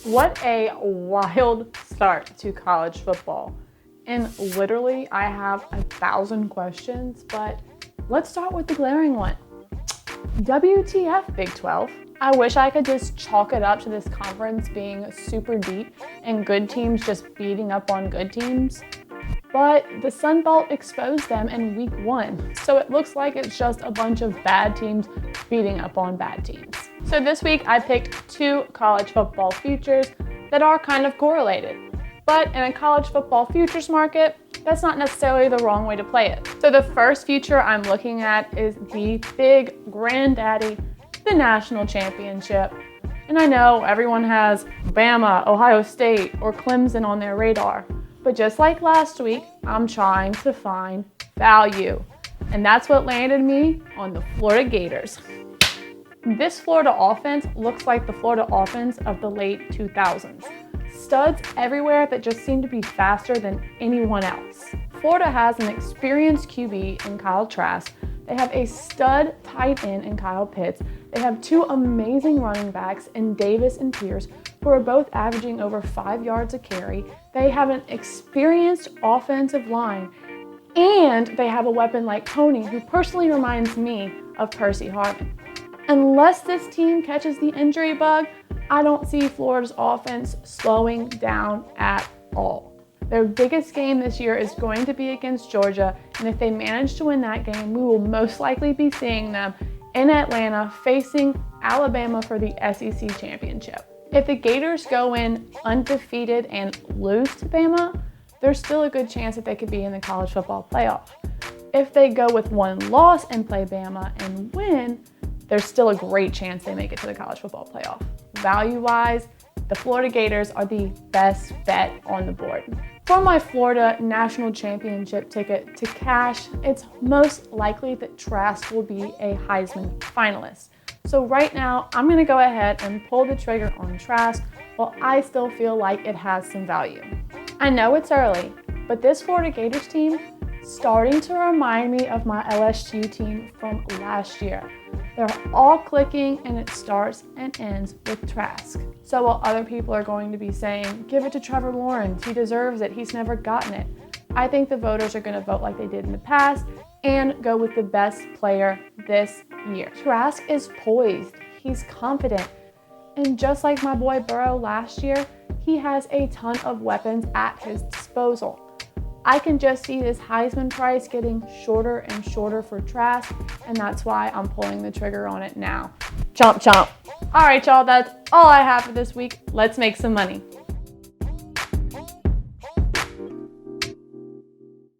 What a wild start to college football. And literally, I have 1,000 questions, but let's start with the glaring one. WTF, Big 12? I wish I could just chalk it up to this conference being super deep and good teams just beating up on good teams. But the Sun Belt exposed them in week 1, so it looks like it's just a bunch of bad teams beating up on bad teams. So this week I picked 2 college football futures that are kind of correlated. But in a college football futures market, that's not necessarily the wrong way to play it. So the first future I'm looking at is the big granddaddy, the national championship. And I know everyone has Bama, Ohio State, or Clemson on their radar. But just like last week, I'm trying to find value. And that's what landed me on the Florida Gators. This Florida offense looks like the Florida offense of the late 2000s. Studs everywhere that just seem to be faster than anyone else. Florida has an experienced QB in Kyle Trask. They have a stud tight end in Kyle Pitts. They have 2 amazing running backs in Davis and Pierce, who are both averaging over 5 yards a carry. They have an experienced offensive line, and they have a weapon like Tony, who personally reminds me of Percy Harvin. Unless this team catches the injury bug, I don't see Florida's offense slowing down at all. Their biggest game this year is going to be against Georgia, and if they manage to win that game, we will most likely be seeing them in Atlanta facing Alabama for the SEC championship. If the Gators go in undefeated and lose to Bama, there's still a good chance that they could be in the college football playoff. If they go with 1 loss and play Bama and win, there's still a great chance they make it to the college football playoff. Value-wise, the Florida Gators are the best bet on the board. For my Florida National Championship ticket to cash, it's most likely that Trask will be a Heisman finalist. So right now, I'm gonna go ahead and pull the trigger on Trask while I still feel like it has some value. I know it's early, but this Florida Gators team starting to remind me of my LSU team from last year. They're all clicking, and it starts and ends with Trask. So while other people are going to be saying, give it to Trevor Lawrence, he deserves it, he's never gotten it, I think the voters are gonna vote like they did in the past and go with the best player this year. Trask is poised, he's confident, and just like my boy Burrow last year, he has a ton of weapons at his disposal. I can just see this Heisman price getting shorter and shorter for Trask, and that's why I'm pulling the trigger on it now. Chomp, chomp. All right, y'all, that's all I have for this week. Let's make some money.